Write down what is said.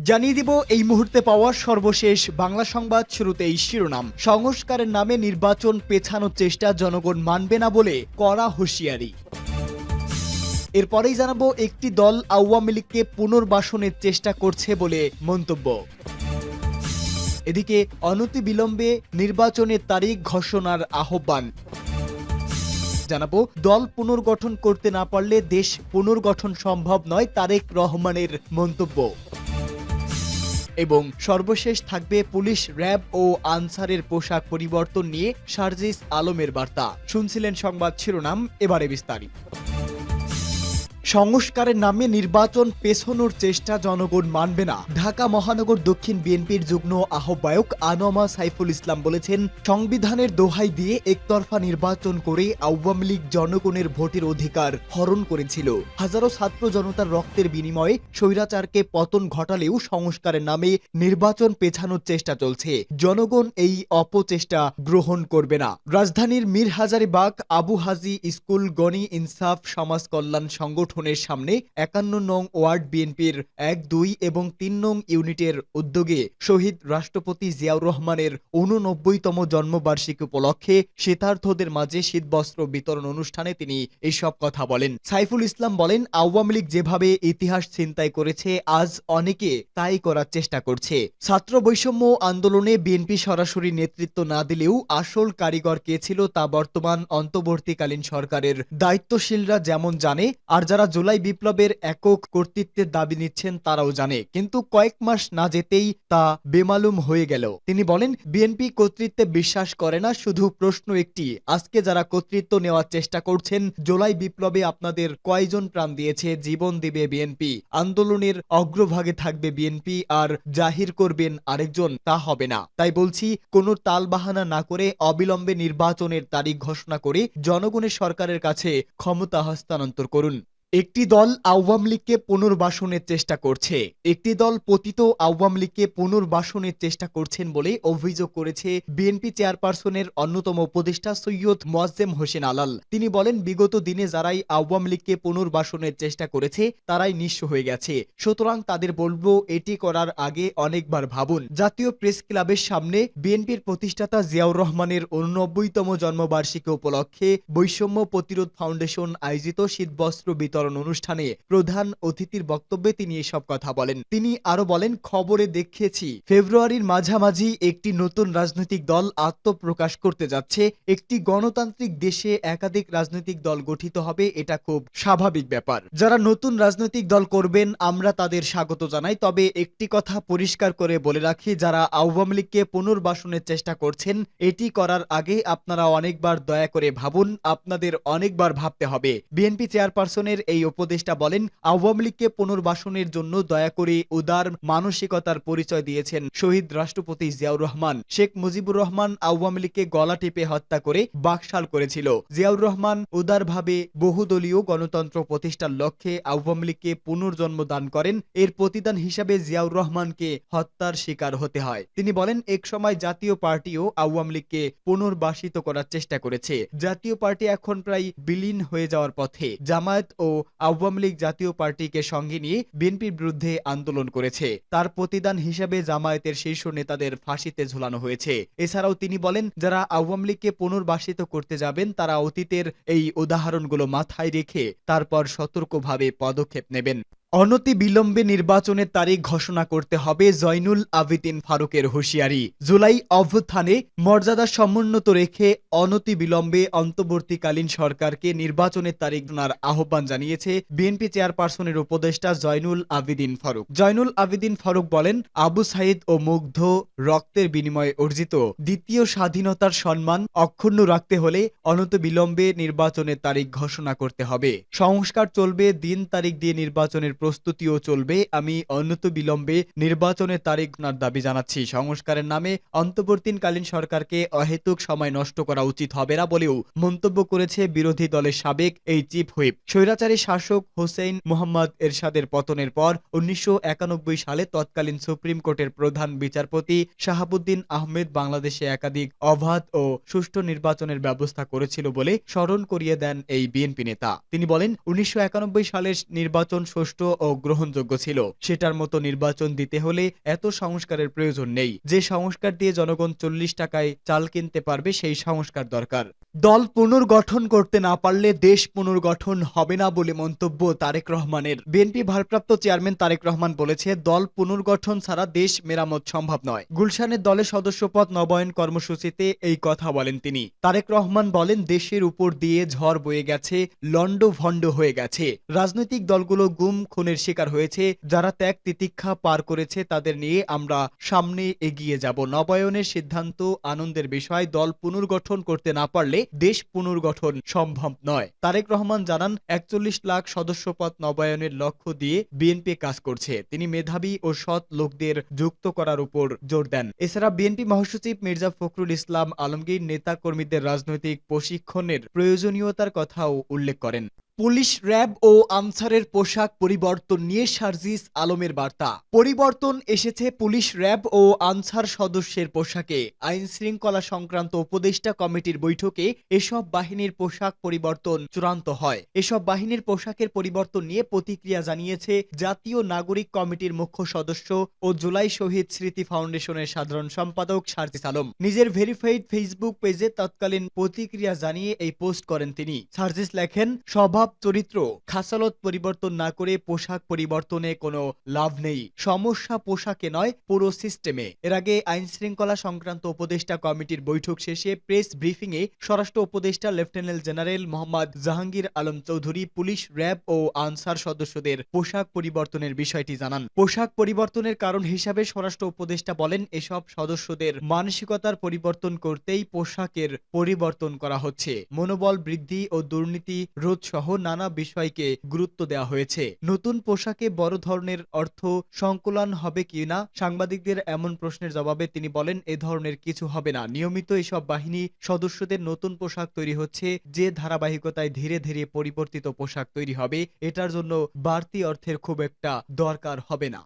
জানিয়ে দিব এই মুহূর্তে পাওয়া সর্বশেষ বাংলা সংবাদ। শুরুতেই শিরোনাম। সংস্কারের নামে নির্বাচন পেছানোর চেষ্টা জনগণ মানবে না বলে কড়া হুঁশিয়ারি। এরপরেই জানাবো একটি দল আওয়ামী লীগকে পুনর্বাসনের চেষ্টা করছে বলে মন্তব্য। এদিকে অনতিবিলম্বে নির্বাচনের তারিখ ঘোষণার আহ্বান। জানাবো দল পুনর্গঠন করতে না পারলে দেশ পুনর্গঠন সম্ভব নয়, তারেক রহমানের মন্তব্য। এবং সর্বশেষ থাকবে পুলিশ, র্যাব ও আনসারের পোশাক পরিবর্তন নিয়ে সার্জিস আলমের বার্তা। শুনছিলেন সংবাদ শিরোনাম, এবারে বিস্তারিত। সংস্কারের নামে নির্বাচন পেছানোর চেষ্টা জনগণ মানবে না। ঢাকা মহানগর দক্ষিণ বিএনপির যুগ্ম আহ্বায়ক আনোয়ামা সাইফুল ইসলাম বলেছেন, সংবিধানের দোহাই দিয়ে একতরফা নির্বাচন করে আওয়ামী লীগ জনগণের ভোটের অধিকার হরণ করেছিল। হাজারো ছাত্র জনতার রক্তের বিনিময়ে স্বৈরাচারকে পতন ঘটালেও সংস্কারের নামে নির্বাচন পেছানোর চেষ্টা চলছে। জনগণ এই অপচেষ্টা গ্রহণ করবে না। রাজধানীর মীর হাজারীবাগ আবু হাজি স্কুল গণি ইনসাফ সমাজ কল্যাণ সংগঠনের সামনে ৫১ নং ওয়ার্ড বিএনপির ১, ২ এবং ৩ নং ইউনিটের উদ্যোগে শহীদ রাষ্ট্রপতি জিয়াউর রহমানের ৮৯তম জন্মবার্ষিকী উপলক্ষে শীতার্থদের মাঝে শীতবস্ত্র বিতরণ অনুষ্ঠানে তিনি এসব কথা বলেন। সাইফুল ইসলাম বলেন, আওয়ামী লীগ যেভাবে ইতিহাস ছিনতাই করেছে, আজ অনেকে তাই করার চেষ্টা করছে। ছাত্র বৈষম্য আন্দোলনে বিএনপি সরাসরি নেতৃত্ব না দিলেও আসল কারিগর কে ছিল তা বর্তমান অন্তর্বর্তীকালীন সরকারের দায়িত্বশীলরা যেমন জানে, আর যারা জুলাই বিপ্লবের একক কর্তৃত্বের দাবি নিচ্ছেন তারাও জানে, কিন্তু কয়েক মাস না যেতেই তা বেমালুম হয়ে গেল। তিনি বলেন, বিএনপি কর্তৃত্বে বিশ্বাস করে না। শুধু প্রশ্ন একটি, আজকে যারা কর্তৃত্ব নেওয়ার চেষ্টা করছেন, জুলাই বিপ্লবে আপনাদের কয়জন প্রাণ দিয়েছে? জীবন দিবে বিএনপি, আন্দোলনের অগ্রভাগে থাকবে বিএনপি, আর জাহির করবেন আরেকজন, তা হবে না। তাই বলছি, কোনো তালবাহানা না করে অবিলম্বে নির্বাচনের তারিখ ঘোষণা করে জনগণের সরকারের কাছে ক্ষমতা হস্তান্তর করুন। একটি দল আওয়ামী লীগকে পুনর্বাসনের চেষ্টা করছে। একটি দল পতিত আওয়ামী লীগকে পুনর্বাসনের চেষ্টা করছেন বলে অভিযোগ করেছে বিএনপি চেয়ারপারসনের অন্যতম উপদেষ্টা সৈয়দ মোয়াজ্জেম হোসেন আলাল। তিনি বলেন, বিগত দিনে যারাই আওয়ামী লীগকে পুনর্বাসনের চেষ্টা করেছে তারাই নিঃস্ব হয়ে গেছে। সুতরাং তাদের বলবো, এটি করার আগে অনেকবার ভাবুন। জাতীয় প্রেস ক্লাবের সামনে বিএনপির প্রতিষ্ঠাতা জিয়াউর রহমানের ৮৯তম জন্মবার্ষিকী উপলক্ষে বৈষম্য প্রতিরোধ ফাউন্ডেশন আয়োজিত শীতবস্ত্র বিতরণ অনুষ্ঠানে প্রধান অতিথির বক্তব্যে তিনি এসব কথা বলেন। তিনি আরো বলেন, খবরে দেখেছি ফেব্রুয়ারির মাঝামাঝি একটি নতুন রাজনৈতিক দল আত্মপ্রকাশ করতে যাচ্ছে। একটি গণতান্ত্রিক দেশে একাধিক রাজনৈতিক দল গঠিত হবে, এটা খুব স্বাভাবিক ব্যাপার। যারা নতুন রাজনৈতিক দল করবেন আমরা তাদের স্বাগত জানাই। তবে একটি কথা পরিষ্কার করে বলে রাখি, যারা আওয়ামী লীগকে পুনর্বাসনের চেষ্টা করছেন, এটি করার আগে আপনারা অনেকবার দয়া করে ভাবুন। আপনাদের অনেকবার ভাবতে হবে। বিএনপি চেয়ারপারসনের এই উপদেষ্টা বলেন, আওয়ামী লীগকে পুনর্বাসনের জন্য দয়া করে উদার মানসিকতার পরিচয় দিয়েছেন শহীদ রাষ্ট্রপতি জিয়াউর রহমান। শেখ মুজিবুর রহমান আওয়ামী লীগকে গলা টিপে হত্যা করে বাকশাল করেছিল। জিয়াউর রহমান উদারভাবে বহুদলীয় গণতন্ত্র প্রতিষ্ঠার লক্ষ্যে আওয়ামী লীগকে পুনর্জন্ম দান করেন। এর প্রতিদান হিসাবে জিয়াউর রহমানকে হত্যার শিকার হতে হয়। তিনি বলেন, এক সময় জাতীয় পার্টিও আওয়ামী লীগকে পুনর্বাসিত করার চেষ্টা করেছে। জাতীয় পার্টি এখন প্রায় বিলীন হয়ে যাওয়ার পথে। জামায়াত ও আওয়ামী লীগ জাতীয় পার্টিকে সঙ্গে নিয়ে বিএনপির বিরুদ্ধে আন্দোলন করেছে। তার প্রতিদান হিসেবে জামায়াতের শীর্ষ নেতাদের ফাঁসিতে ঝুলানো হয়েছে। এছাড়াও তিনি বলেন, যারা আওয়ামী লীগকে পুনর্বাসিত করতে যাবেন তারা অতীতের এই উদাহরণগুলো মাথায় রেখে তারপর সতর্কভাবে পদক্ষেপ নেবেন। অনতিবিলম্বে নির্বাচনের তারিখ ঘোষণা করতে হবে, জয়নুল আবেদিন ফারুকের হুঁশিয়ারি। জুলাই অভ্যুত্থানে মর্যাদা সমুন্নত রেখে অনতিবিলম্বে অন্তর্বর্তীকালীন সরকারকে নির্বাচনের তারিখ ঘোষণার আহ্বান জানিয়েছে বিএনপি চেয়ারপারসনের উপদেষ্টা জয়নুল আবেদিন ফারুক। জয়নুল আবেদিন ফারুক বলেন, আবু সাইদ ও মুগ্ধ রক্তের বিনিময়ে অর্জিত দ্বিতীয় স্বাধীনতার সম্মান অক্ষুণ্ণ রাখতে হলে অনতিবিলম্বে নির্বাচনের তারিখ ঘোষণা করতে হবে। সংস্কার চলবে, দিন তারিখ দিয়ে নির্বাচনের প্রস্তুতিও চলবে। আমি অনতিবিলম্বে নির্বাচনের তারিখ ঘোষণার দাবি জানাচ্ছি। সংস্কারের নামে অন্তর্বর্তীকালীন সরকারকে অহেতুক সময় নষ্ট করা উচিত হবে না বলেও মন্তব্য করেছে বিরোধী দলের সাবেক এই চিফ হুইপ। স্বৈরাচারী শাসক হোসেন মোহাম্মদ এরশাদের পতনের পর ১৯৯১ সালে তৎকালীন সুপ্রিম কোর্টের প্রধান বিচারপতি শাহাবুদ্দিন আহমেদ বাংলাদেশে একাধিক অবাধ ও সুষ্ঠু নির্বাচনের ব্যবস্থা করেছিল বলে স্মরণ করিয়ে দেন এই বিএনপি নেতা। তিনি বলেন, ১৯৯১ সালের নির্বাচন সুষ্ঠু ও গ্রহণযোগ্য ছিল। সেটার মতো নির্বাচন দিতে হলে এত সংস্কারের প্রয়োজন নেই। যে সংস্কার দিয়ে জনগণ 40 টাকায় চাল কিনতে পারবে সেই সংস্কার দরকার। দল পুনর্গঠন করতে না পারলে দেশ পুনর্গঠন হবে না বলে মন্তব্য তারেক রহমানের। বিএনপি ভারপ্রাপ্ত চেয়ারম্যান তারেক রহমান বলেছে, দল পুনর্গঠন ছাড়া দেশ মেরামত সম্ভব নয়। গুলশানের দলের সদস্যপদ নবায়ন কর্মসূচিতে এই কথা বলেন তিনি। তারেক রহমান বলেন, দেশের উপর দিয়ে ঝড় বয়ে গেছে, লন্ডভন্ড হয়ে গেছে। রাজনৈতিক দলগুলো গুম খুনের শিকার হয়েছে। যারা ত্যাগ তিতিক্ষা পার করেছে তাদের নিয়ে আমরা সামনে এগিয়ে যাব। নবায়নের সিদ্ধান্ত আনন্দের বিষয়। দল পুনর্গঠন করতে না পারলে দেশ পুনর্গঠন সম্ভব নয়। তারেক রহমান জানান, 41 লাখ সদস্যপদ নবায়নের লক্ষ্য দিয়ে বিএনপি কাজ করছে। তিনি মেধাবী ও সৎ লোকদের যুক্ত করার উপর জোর দেন। এছাড়া বিএনপি মহাসচিব মির্জা ফখরুল ইসলাম আলমগীর নেতা কর্মীদের রাজনৈতিক প্রশিক্ষণের প্রয়োজনীয়তার কথাও উল্লেখ করেন। পুলিশ, র্যাব ও আনসারের পোশাক পরিবর্তন নিয়ে সার্জিস আলমের বার্তা। পরিবর্তন এসেছে পুলিশ, র্যাব ও আনসার সদস্যের পোশাকে। আইন শৃঙ্খলা সংক্রান্ত উপদেষ্টা কমিটির বৈঠকে এসব বাহিনীর পোশাক পরিবর্তন চূড়ান্ত হয়। এসব বাহিনীর পোশাকের পরিবর্তন নিয়ে প্রতিক্রিয়া জানিয়েছে জাতীয় নাগরিক কমিটির মুখ্য সদস্য ও জুলাই শহীদ স্মৃতি ফাউন্ডেশনের সাধারণ সম্পাদক সার্জিস আলম। নিজের ভেরিফাইড ফেসবুক পেজে তৎকালীন প্রতিক্রিয়া জানিয়ে এই পোস্ট করেন তিনি। সার্জিস লেখেন, স্বভাব চরিত্র খাসালত পরিবর্তন না করে পোশাক পরিবর্তনে কোনো লাভ নেই। সমস্যা পোশাকে নয়, পুরো সিস্টেমে। এর আগে আইন শৃঙ্খলা সংক্রান্ত উপদেষ্টা কমিটির বৈঠক শেষে প্রেস ব্রিফিংয়ে স্বরাষ্ট্র উপদেষ্টা lieutenant general Mohammad Jahangir Alam Chowdhury police, RAB ও আনসার সদস্যদের পোশাক পরিবর্তনের বিষয়টি জানান। পোশাক পরিবর্তনের কারণ হিসাবে স্বরাষ্ট্র উপদেষ্টা বলেন, এসব সদস্যদের মানসিকতার পরিবর্তন করতেই পোশাকের পরিবর্তন করা হচ্ছে। মনোবল বৃদ্ধি ও দুর্নীতি রোধ সহ নানা বিষয়কে গুরুত্ব দেওয়া হয়েছে। নতুন পোশাকে বড় ধরনের অর্থ সংকুলান হবে কিনা সাংবাদিকদের এমন প্রশ্নের জবাবে তিনি বলেন, এ ধরনের কিছু হবে না। নিয়মিত এসব বাহিনী সদস্যদের নতুন পোশাক তৈরি হচ্ছে। যে ধারাবাহিকতায় ধীরে ধীরে পরিবর্তিত পোশাক তৈরি হবে, এটার জন্য বাড়তি অর্থের খুব একটা দরকার হবে না।